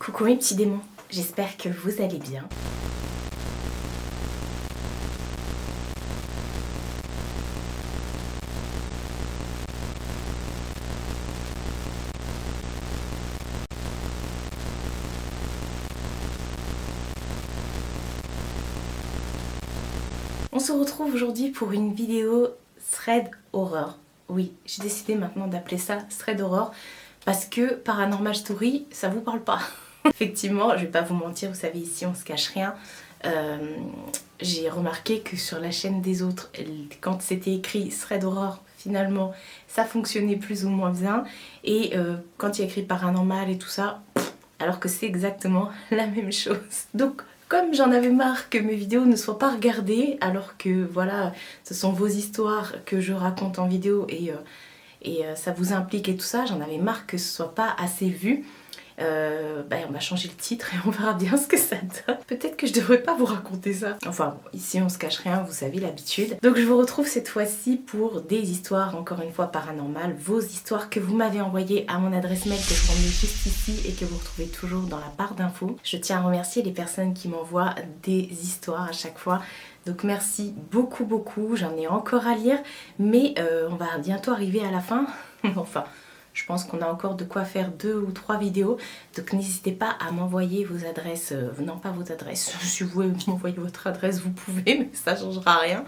Coucou mes petits démons, j'espère que vous allez bien. On se retrouve aujourd'hui pour une vidéo thread horreur. Oui, j'ai décidé maintenant d'appeler ça thread horreur parce que Paranormal Story, ça vous parle pas. Effectivement, je vais pas vous mentir, vous savez, ici on se cache rien. J'ai remarqué que sur la chaîne des autres, quand c'était écrit thread horreur, finalement ça fonctionnait plus ou moins bien. Et quand il y a écrit paranormal et tout ça, alors que c'est exactement la même chose. Donc comme j'en avais marre que mes vidéos ne soient pas regardées, alors que voilà, ce sont vos histoires que je raconte en vidéo et ça vous implique et tout ça, j'en avais marre que ce soit pas assez vu. On va changer le titre et on verra bien ce que ça donne. Peut-être que je devrais pas vous raconter ça. Enfin, ici on se cache rien, vous savez l'habitude. Donc je vous retrouve cette fois-ci pour des histoires, encore une fois paranormales, vos histoires que vous m'avez envoyées à mon adresse mail que je vous remets juste ici et que vous retrouvez toujours dans la barre d'infos. Je tiens à remercier les personnes qui m'envoient des histoires à chaque fois. Donc merci beaucoup beaucoup, j'en ai encore à lire, mais on va bientôt arriver à la fin. Enfin, je pense qu'on a encore de quoi faire 2 ou 3 vidéos. Donc n'hésitez pas à m'envoyer vos adresses. Non, pas vos adresses. Si vous voulez m'envoyer votre adresse, vous pouvez, mais ça ne changera rien.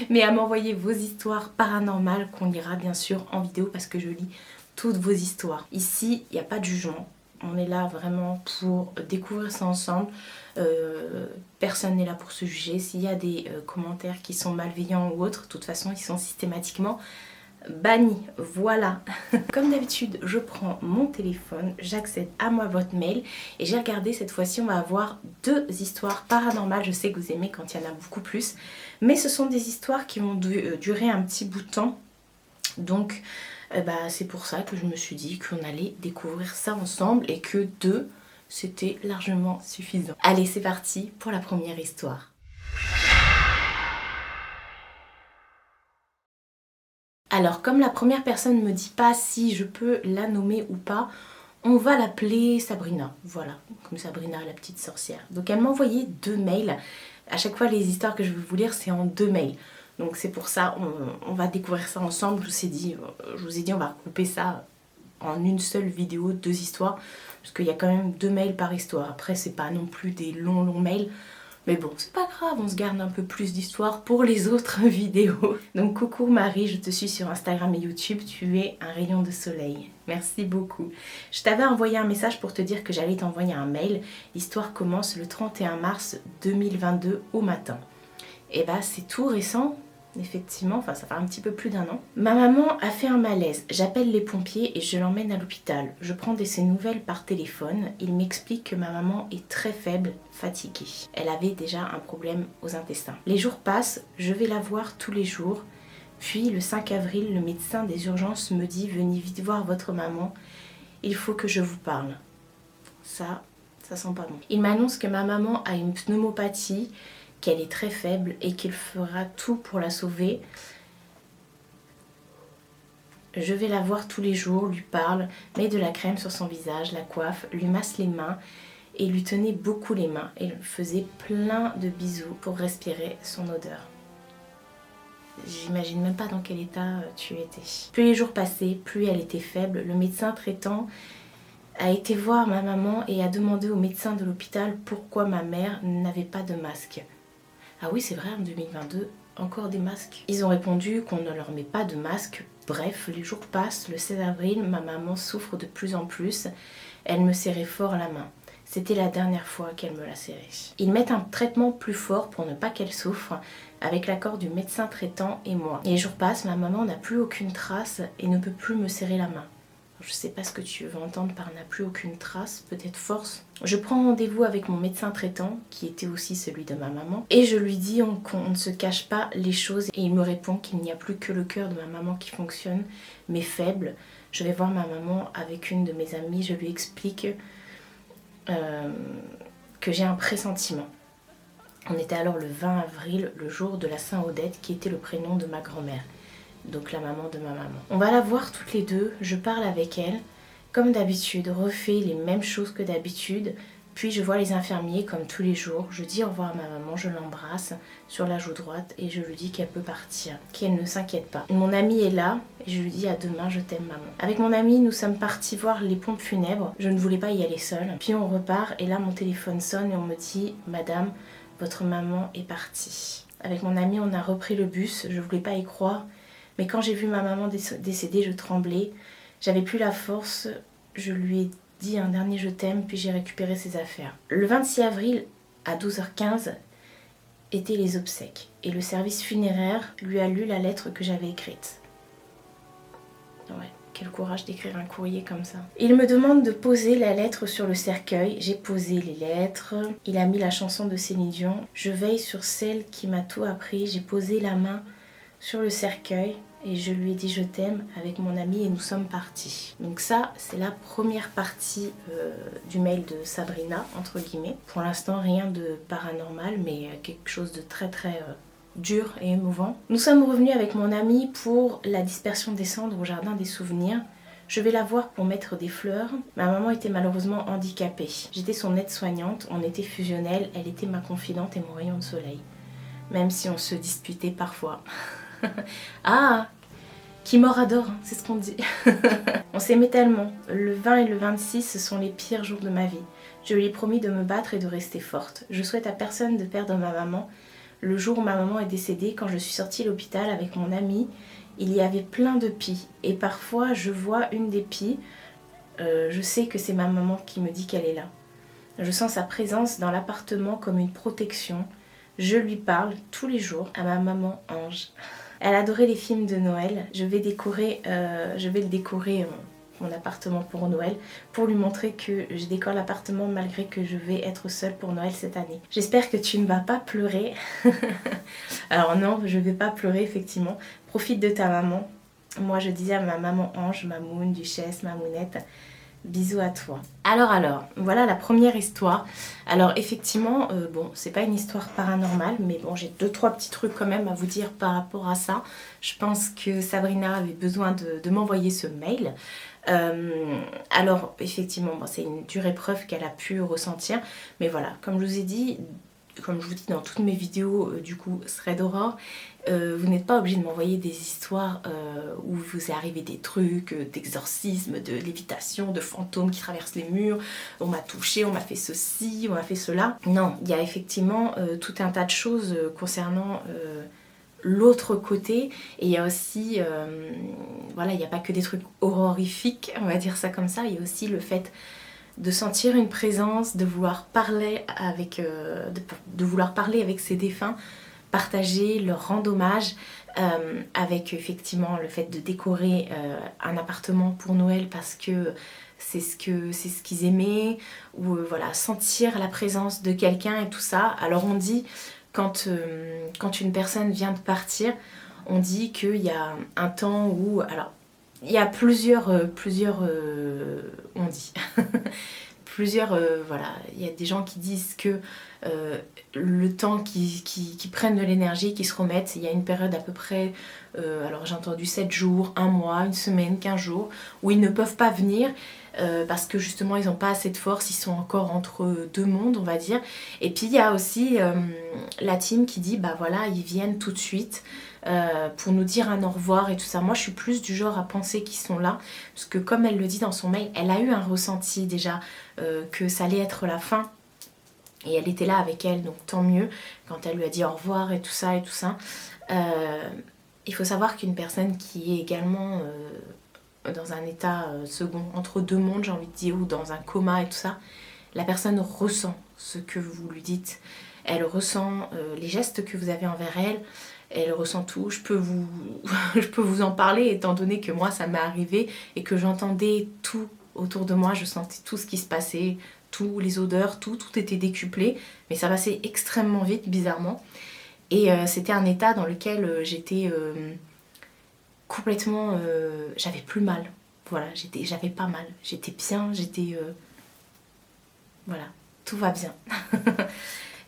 Mais à m'envoyer vos histoires paranormales qu'on lira bien sûr en vidéo parce que je lis toutes vos histoires. Ici, il n'y a pas de jugement. On est là vraiment pour découvrir ça ensemble. Personne n'est là pour se juger. S'il y a des commentaires qui sont malveillants ou autres, de toute façon, ils sont systématiquement banni, voilà. Comme d'habitude, je prends mon téléphone, j'accède à ma boîte mail et j'ai regardé cette fois-ci, on va avoir 2 histoires paranormales. Je sais que vous aimez quand il y en a beaucoup plus, mais ce sont des histoires qui vont durer un petit bout de temps. Donc c'est pour ça que je me suis dit qu'on allait découvrir ça ensemble et que 2, c'était largement suffisant. Allez, c'est parti pour la première histoire. Alors, comme la première personne ne me dit pas si je peux la nommer ou pas, on va l'appeler Sabrina. Voilà, comme Sabrina la petite sorcière. Donc elle m'a envoyé 2 mails. À chaque fois, les histoires que je vais vous lire, c'est en 2 mails. Donc c'est pour ça, on va découvrir ça ensemble. Je vous ai dit, on va regrouper ça en une seule vidéo, 2 histoires. Parce qu'il y a quand même 2 mails par histoire. Après, c'est pas non plus des longs mails. Mais bon, c'est pas grave, on se garde un peu plus d'histoire pour les autres vidéos. Donc coucou Marie, je te suis sur Instagram et YouTube, tu es un rayon de soleil. Merci beaucoup. Je t'avais envoyé un message pour te dire que j'allais t'envoyer un mail. L'histoire commence le 31 mars 2022 au matin. Et c'est tout récent. Effectivement, enfin ça fait un petit peu plus d'1 an. Ma maman a fait un malaise. J'appelle les pompiers et je l'emmène à l'hôpital. Je prends ses nouvelles par téléphone. Il m'explique que ma maman est très faible, fatiguée. Elle avait déjà un problème aux intestins. Les jours passent, je vais la voir tous les jours. Puis le 5 avril, le médecin des urgences me dit « Venez vite voir votre maman, il faut que je vous parle ». Ça sent pas bon. Il m'annonce que ma maman a une pneumopathie, qu'elle est très faible et qu'il fera tout pour la sauver. Je vais la voir tous les jours, lui parle, met de la crème sur son visage, la coiffe, lui masse les mains et lui tenait beaucoup les mains et lui faisait plein de bisous pour respirer son odeur. J'imagine même pas dans quel état tu étais. Plus les jours passaient, plus elle était faible. Le médecin traitant a été voir ma maman et a demandé au médecin de l'hôpital pourquoi ma mère n'avait pas de masque. Ah oui, c'est vrai, en 2022, encore des masques. Ils ont répondu qu'on ne leur met pas de masque. Bref, les jours passent. Le 16 avril, ma maman souffre de plus en plus. Elle me serrait fort la main. C'était la dernière fois qu'elle me la serrait. Ils mettent un traitement plus fort pour ne pas qu'elle souffre, avec l'accord du médecin traitant et moi. Et les jours passent, ma maman n'a plus aucune trace et ne peut plus me serrer la main. Je sais pas ce que tu veux entendre par n'a plus aucune trace, peut-être force. Je prends rendez-vous avec mon médecin traitant, qui était aussi celui de ma maman, et je lui dis qu'on ne se cache pas les choses. Et il me répond qu'il n'y a plus que le cœur de ma maman qui fonctionne, mais faible. Je vais voir ma maman avec une de mes amies, je lui explique que j'ai un pressentiment. On était alors le 20 avril, le jour de la Saint-Odette, qui était le prénom de ma grand-mère. Donc la maman de ma maman. On va la voir toutes les deux, je parle avec elle. comme d'habitude, refais les mêmes choses que d'habitude. Puis je vois les infirmiers comme tous les jours. Je dis au revoir à ma maman, je l'embrasse sur la joue droite et je lui dis qu'elle peut partir, qu'elle ne s'inquiète pas. Mon amie est là et je lui dis à demain, je t'aime maman. Avec mon amie, nous sommes partis voir les pompes funèbres. Je ne voulais pas y aller seule. Puis on repart et là mon téléphone sonne et on me dit, madame, votre maman est partie. Avec mon amie, on a repris le bus. Je ne voulais pas y croire. Mais quand j'ai vu ma maman décédée, je tremblais. J'avais plus la force. Je lui ai dit un dernier je t'aime, puis j'ai récupéré ses affaires. Le 26 avril à 12h15 étaient les obsèques et le service funéraire lui a lu la lettre que j'avais écrite. Ouais, quel courage d'écrire un courrier comme ça. Il me demande de poser la lettre sur le cercueil. J'ai posé les lettres. Il a mis la chanson de Céline Dion. Je veille sur celle qui m'a tout appris. J'ai posé la main sur le cercueil. Et je lui ai dit je t'aime avec mon ami et nous sommes partis. Donc ça, c'est la première partie du mail de Sabrina, entre guillemets. Pour l'instant, rien de paranormal, mais quelque chose de très dur et émouvant. Nous sommes revenus avec mon ami pour la dispersion des cendres au jardin des souvenirs. Je vais la voir pour mettre des fleurs. Ma maman était malheureusement handicapée. J'étais son aide-soignante, on était fusionnels, elle était ma confidente et mon rayon de soleil. Même si on se disputait parfois. Ah, qui mord adore, hein, c'est ce qu'on dit. On s'aimait tellement. Le 20 et le 26, ce sont les pires jours de ma vie. Je lui ai promis de me battre et de rester forte. Je souhaite à personne de perdre ma maman. Le jour où ma maman est décédée, quand je suis sortie de l'hôpital avec mon amie, il y avait plein de pies. Et parfois, je vois une des pies. Je sais que c'est ma maman qui me dit qu'elle est là. Je sens sa présence dans l'appartement comme une protection. Je lui parle tous les jours à ma maman Ange. Elle adorait les films de Noël. Je vais le décorer mon appartement pour Noël pour lui montrer que je décore l'appartement malgré que je vais être seule pour Noël cette année. J'espère que tu ne vas pas pleurer. Alors non, je ne vais pas pleurer effectivement. Profite de ta maman. Moi je disais à ma maman Ange, Mamoun, Duchesse, Mamounette, bisous à toi. Alors, voilà la première histoire. Alors effectivement, bon, c'est pas une histoire paranormale, mais bon, j'ai 2-3 petits trucs quand même à vous dire par rapport à ça. Je pense que Sabrina avait besoin de m'envoyer ce mail. Alors effectivement, bon, c'est une dure épreuve qu'elle a pu ressentir, mais voilà, comme je vous ai dit, comme je vous dis dans toutes mes vidéos du coup Thread Horror, vous n'êtes pas obligé de m'envoyer des histoires où vous est arrivé des trucs, d'exorcisme, de lévitation, de fantômes qui traversent les murs, on m'a touché, on m'a fait ceci, on m'a fait cela. Non, il y a effectivement tout un tas de choses concernant l'autre côté, et il y a aussi, voilà, il n'y a pas que des trucs horrifiques, on va dire ça comme ça, il y a aussi le fait de sentir une présence, de vouloir parler avec, de vouloir parler avec ses défunts, partager, leur rendre hommage, avec effectivement le fait de décorer un appartement pour Noël parce que c'est ce qu'ils aimaient, ou voilà, sentir la présence de quelqu'un et tout ça. Alors on dit, quand une personne vient de partir, on dit qu'il y a un temps où... Alors, il y a plusieurs on dit plusieurs, voilà, il y a des gens qui disent que le temps qui prennent de l'énergie, qui se remettent, il y a une période à peu près, alors j'ai entendu 7 jours, 1 mois, une semaine, 15 jours, où ils ne peuvent pas venir parce que justement ils n'ont pas assez de force, ils sont encore entre deux mondes on va dire. Et puis il y a aussi la team qui dit bah voilà, ils viennent tout de suite pour nous dire un au revoir et tout ça. Moi je suis plus du genre à penser qu'ils sont là, parce que comme elle le dit dans son mail, elle a eu un ressenti déjà que ça allait être la fin. Et elle était là avec elle, donc tant mieux, quand elle lui a dit au revoir et tout ça et tout ça. Il faut savoir qu'une personne qui est également dans un état second, entre deux mondes j'ai envie de dire, ou dans un coma et tout ça, la personne ressent ce que vous lui dites. Elle ressent les gestes que vous avez envers elle, elle ressent tout. Je peux vous en parler étant donné que moi ça m'est arrivé et que j'entendais tout autour de moi, je sentais tout ce qui se passait, tout, les odeurs, tout était décuplé, mais ça passait extrêmement vite, bizarrement. Et c'était un état dans lequel j'étais complètement... j'avais plus mal, voilà, j'avais pas mal, j'étais bien, voilà, tout va bien.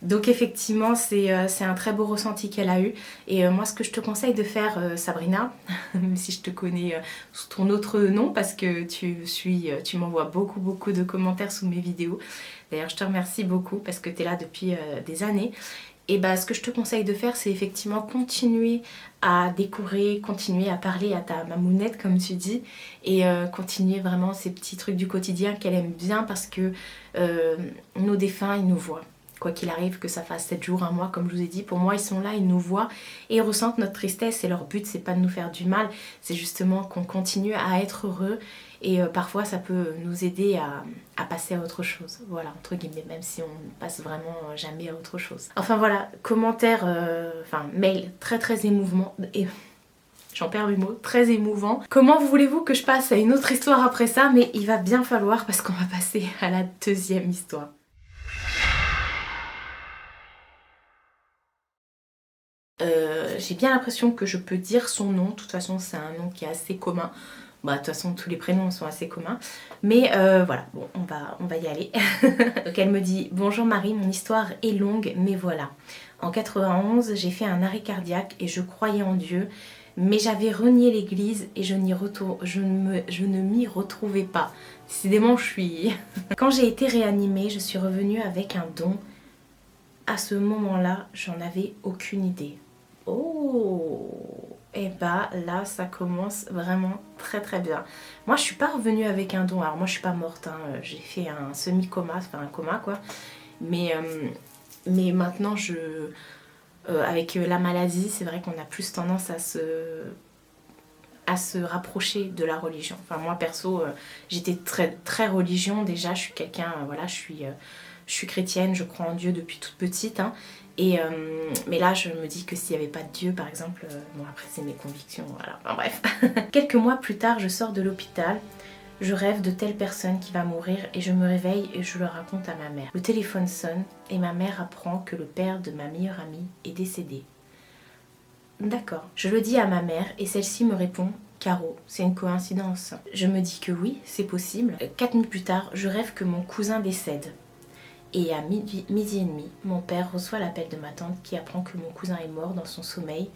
Donc effectivement c'est un très beau ressenti qu'elle a eu. Et moi ce que je te conseille de faire Sabrina, même si je te connais sous ton autre nom parce que tu m'envoies beaucoup de commentaires sous mes vidéos. D'ailleurs je te remercie beaucoup parce que tu es là depuis des années. Et bah ce que je te conseille de faire c'est effectivement continuer à décorer, continuer à parler à ta mamounette comme tu dis et continuer vraiment ces petits trucs du quotidien qu'elle aime bien parce que nos défunts ils nous voient. Quoi qu'il arrive, que ça fasse 7 jours, un mois comme je vous ai dit, pour moi ils sont là, ils nous voient et ils ressentent notre tristesse et leur but c'est pas de nous faire du mal, c'est justement qu'on continue à être heureux et parfois ça peut nous aider à passer à autre chose, voilà, entre guillemets, même si on ne passe vraiment jamais à autre chose. Enfin voilà, commentaire, mail très émouvant et... J'en perds mes mots, très émouvant. Comment voulez-vous que je passe à une autre histoire après ça? Mais il va bien falloir parce qu'on va passer à la deuxième histoire. J'ai bien l'impression que je peux dire son nom, de toute façon c'est un nom qui est assez commun. Bah de toute façon tous les prénoms sont assez communs. Mais voilà, bon on va y aller. Donc elle me dit: bonjour Marie, mon histoire est longue mais voilà. En 91 j'ai fait un arrêt cardiaque et je croyais en Dieu. Mais j'avais renié l'église et je ne m'y retrouvais pas. Décidément je suis... Quand j'ai été réanimée, je suis revenue avec un don. À ce moment-là, j'en avais aucune idée. Oh, et bah là ça commence vraiment très bien. Moi je suis pas revenue avec un don, alors moi je suis pas morte, hein. J'ai fait un semi-coma, enfin un coma quoi. Mais maintenant avec la maladie c'est vrai qu'on a plus tendance à se rapprocher de la religion. Enfin moi perso j'étais très religion déjà, je suis quelqu'un, voilà, je suis chrétienne, je crois en Dieu depuis toute petite, hein. Mais là je me dis que s'il n'y avait pas de Dieu par exemple, bon après c'est mes convictions, voilà, enfin bref. Quelques mois plus tard je sors de l'hôpital, je rêve de telle personne qui va mourir et je me réveille et je le raconte à ma mère. Le téléphone sonne et ma mère apprend que le père de ma meilleure amie est décédé. D'accord. Je le dis à ma mère et celle-ci me répond: Caro, c'est une coïncidence. Je me dis que oui, c'est possible. 4 nuits plus tard, je rêve que mon cousin décède. Et à midi et demi, mon père reçoit l'appel de ma tante qui apprend que mon cousin est mort dans son sommeil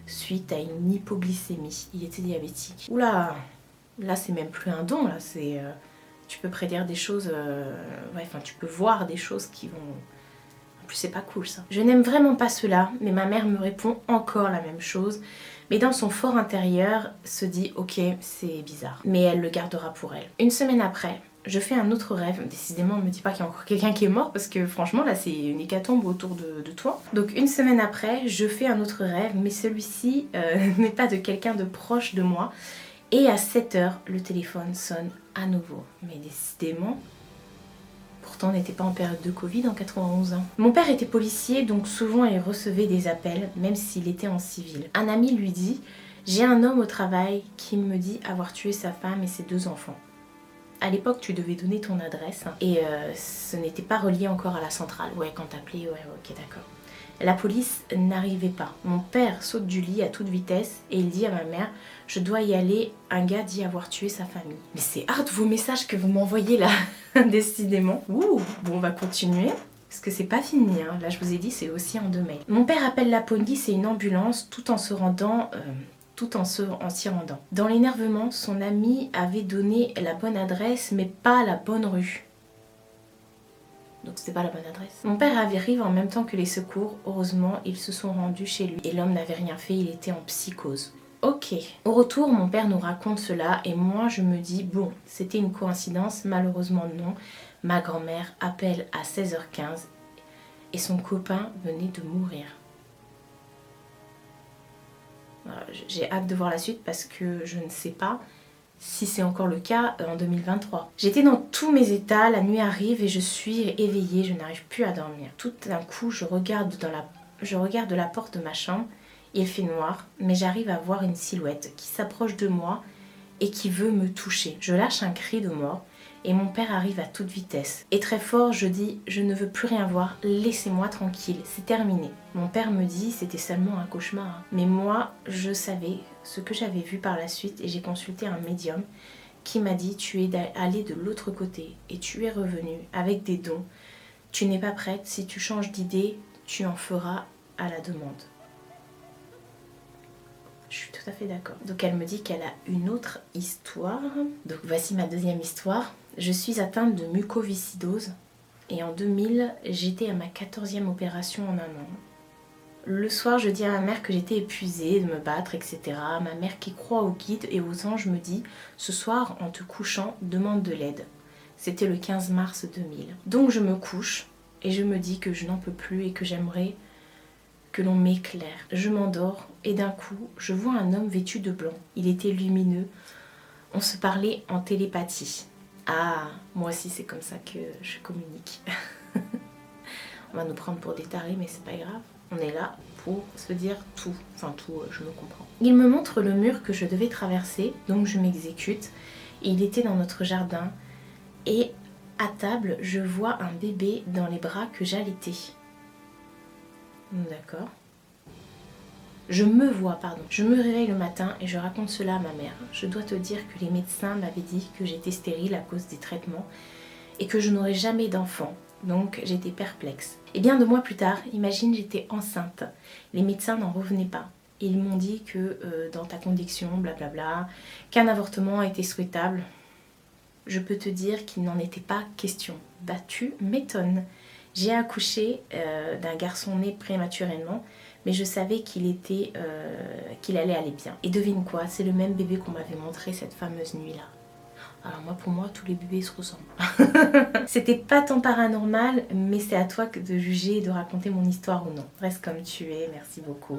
suite à une hypoglycémie. Il était diabétique. Oula, là c'est même plus un don, là c'est... tu peux prédire des choses... tu peux voir des choses qui vont... En plus c'est pas cool ça. Je n'aime vraiment pas cela, mais ma mère me répond encore la même chose. Mais dans son fort intérieur se dit ok, c'est bizarre. Mais elle le gardera pour elle. Une semaine après, je fais un autre rêve. Décidément, on me dit pas qu'il y a encore quelqu'un qui est mort parce que franchement là c'est une hécatombe autour de toi. Donc une semaine après, je fais un autre rêve, mais celui-ci n'est pas de quelqu'un de proche de moi. Et à 7h, le téléphone sonne à nouveau. Mais décidément... Pourtant, on n'était pas en période de Covid en 91. Mon père était policier, donc souvent il recevait des appels, même s'il était en civil. Un ami lui dit: j'ai un homme au travail qui me dit avoir tué sa femme et ses 2 enfants. À l'époque, tu devais donner ton adresse et ce n'était pas relié encore à la centrale. Ouais, quand t'appelais, ouais, ok, d'accord. La police n'arrivait pas. Mon père saute du lit à toute vitesse et il dit à ma mère: je dois y aller, un gars dit avoir tué sa famille. Mais c'est hard vos messages que vous m'envoyez là, décidément. Ouh, bon on va continuer. Parce que c'est pas fini, hein. Là je vous ai dit c'est aussi en 2 mails. Mon père appelle la police et une ambulance tout en s'y rendant. Dans l'énervement, son ami avait donné la bonne adresse mais pas la bonne rue. Donc c'était pas la bonne adresse. Mon père arrive en même temps que les secours. Heureusement, ils se sont rendus chez lui. Et l'homme n'avait rien fait, il était en psychose. Ok. Au retour, mon père nous raconte cela et moi je me dis bon, c'était une coïncidence, malheureusement non. Ma grand-mère appelle à 16h15 et son copain venait de mourir. J'ai hâte de voir la suite parce que je ne sais pas si c'est encore le cas en 2023. J'étais dans tous mes états, la nuit arrive et je suis éveillée, je n'arrive plus à dormir. Tout d'un coup, je regarde de la porte de ma chambre, il fait noir, mais j'arrive à voir une silhouette qui s'approche de moi et qui veut me toucher. Je lâche un cri de mort et mon père arrive à toute vitesse. Et très fort, je dis: je ne veux plus rien voir, laissez-moi tranquille, c'est terminé. Mon père me dit: c'était seulement un cauchemar. Mais moi, je savais ce que j'avais vu par la suite et j'ai consulté un médium qui m'a dit: tu es allé de l'autre côté et tu es revenu avec des dons Tu n'es pas prête, si tu changes d'idée, tu en feras à la demande. Je suis tout à fait d'accord. Donc elle me dit qu'elle a une autre histoire. Donc voici ma deuxième histoire. Je suis atteinte de mucoviscidose et en 2000, j'étais à ma 14e opération en un an. Le soir, je dis à ma mère que j'étais épuisée de me battre, etc. Ma mère qui croit au guide et aux anges me dit « Ce soir, en te couchant, demande de l'aide ». C'était le 15 mars 2000. Donc je me couche et je me dis que je n'en peux plus et que j'aimerais que l'on m'éclaire. Je m'endors et d'un coup, je vois un homme vêtu de blanc. Il était lumineux. On se parlait en télépathie. Ah, moi aussi c'est comme ça que je communique. On va nous prendre pour des tarés, mais c'est pas grave. On est là pour se dire tout. Enfin tout, je me comprends. Il me montre le mur que je devais traverser, donc je m'exécute. Il était dans notre jardin. Et à table, je vois un bébé dans les bras que j'allaitais. D'accord. Je me réveille le matin et je raconte cela à ma mère. Je dois te dire que les médecins m'avaient dit que j'étais stérile à cause des traitements et que je n'aurais jamais d'enfant. Donc j'étais perplexe. Et bien 2 mois plus tard, imagine, j'étais enceinte. Les médecins n'en revenaient pas. Ils m'ont dit que dans ta condition, blablabla, qu'un avortement était souhaitable. Je peux te dire qu'il n'en était pas question. Bah tu m'étonnes. J'ai accouché d'un garçon né prématurément, mais je savais qu'il allait aller bien. Et devine quoi, c'est le même bébé qu'on m'avait montré cette fameuse nuit-là. Alors moi, pour moi, tous les bébés se ressemblent. C'était pas tant paranormal, mais c'est à toi de juger et de raconter mon histoire ou non. Reste comme tu es, merci beaucoup.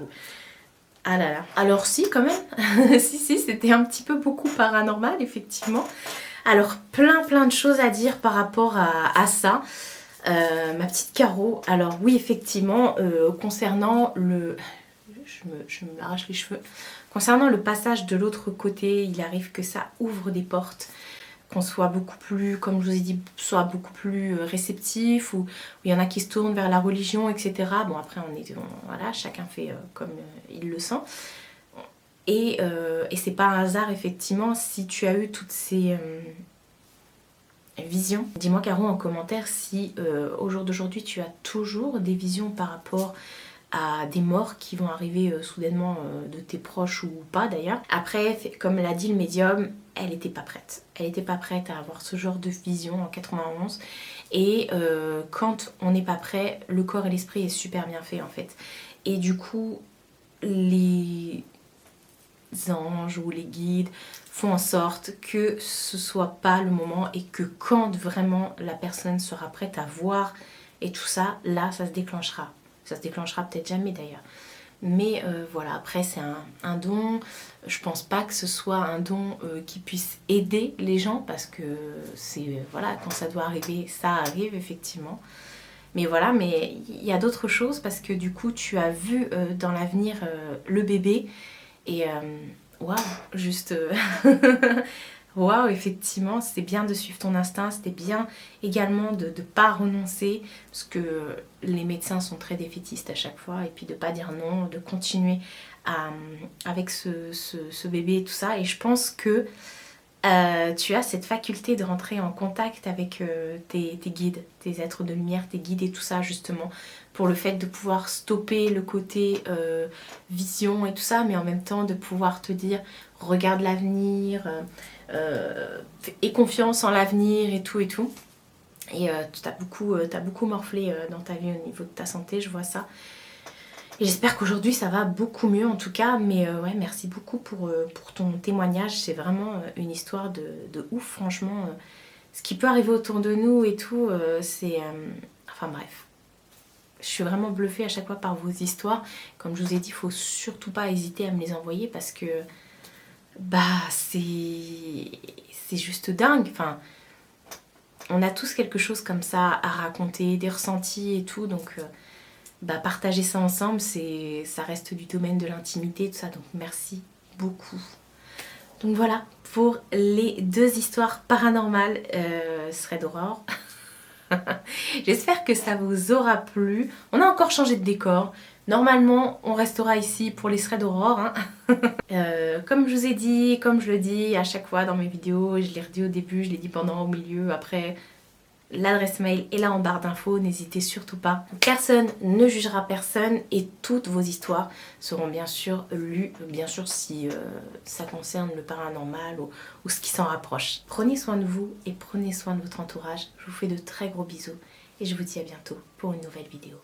Ah là là. Alors si, quand même. si, c'était un petit peu beaucoup paranormal, effectivement. Alors, plein de choses à dire par rapport à ça. Ma petite Caro, alors oui effectivement concernant le... Je me arrache les cheveux. Concernant le passage de l'autre côté, il arrive que ça ouvre des portes, qu'on soit beaucoup plus, comme je vous ai dit, soit beaucoup plus réceptif, ou il y en a qui se tournent vers la religion, etc. Bon après voilà, chacun fait comme il le sent. Et c'est pas un hasard effectivement si tu as eu toutes ces... vision. Dis-moi Caro en commentaire si au jour d'aujourd'hui tu as toujours des visions par rapport à des morts qui vont arriver soudainement de tes proches ou pas d'ailleurs. Après, comme l'a dit le médium, elle n'était pas prête. Elle n'était pas prête à avoir ce genre de vision en 91. Et quand on n'est pas prêt, le corps et l'esprit est super bien fait en fait. Et du coup, les anges ou les guides font en sorte que ce soit pas le moment et que quand vraiment la personne sera prête à voir et tout ça, là ça se déclenchera. Ça se déclenchera peut-être jamais d'ailleurs. Mais voilà, après c'est un don. Je pense pas que ce soit un don qui puisse aider les gens parce que c'est voilà, quand ça doit arriver, ça arrive effectivement. Mais voilà, mais il y a d'autres choses parce que du coup tu as vu dans l'avenir le bébé. Et waouh, juste waouh, effectivement, c'était bien de suivre ton instinct, c'était bien également de ne pas renoncer, parce que les médecins sont très défaitistes à chaque fois, et puis de ne pas dire non, de continuer avec ce bébé et tout ça. Et je pense que tu as cette faculté de rentrer en contact avec tes guides, tes êtres de lumière, tes guides et tout ça justement, pour le fait de pouvoir stopper le côté vision et tout ça, mais en même temps de pouvoir te dire regarde l'avenir, aie confiance en l'avenir et tout et tout. Et t'as beaucoup morflé dans ta vie au niveau de ta santé, je vois ça. Et j'espère qu'aujourd'hui ça va beaucoup mieux en tout cas, mais ouais, merci beaucoup pour ton témoignage. C'est vraiment une histoire de ouf, franchement. Ce qui peut arriver autour de nous et tout, c'est... enfin bref. Je suis vraiment bluffée à chaque fois par vos histoires. Comme je vous ai dit, il faut surtout pas hésiter à me les envoyer parce que... bah, c'est juste dingue. Enfin, on a tous quelque chose comme ça à raconter, des ressentis et tout, donc... bah, partager ça ensemble, ça reste du domaine de l'intimité et tout ça, donc merci beaucoup. Donc voilà, pour les 2 histoires paranormales, thread horror. J'espère que ça vous aura plu. On a encore changé de décor. Normalement, on restera ici pour les threads horror. Hein. Comme je vous ai dit, comme je le dis à chaque fois dans mes vidéos, je l'ai redit au début, je l'ai dit pendant, au milieu, après... L'adresse mail est là en barre d'infos, n'hésitez surtout pas. Personne ne jugera personne et toutes vos histoires seront bien sûr lues, bien sûr si ça concerne le paranormal ou ce qui s'en rapproche. Prenez soin de vous et prenez soin de votre entourage. Je vous fais de très gros bisous et je vous dis à bientôt pour une nouvelle vidéo.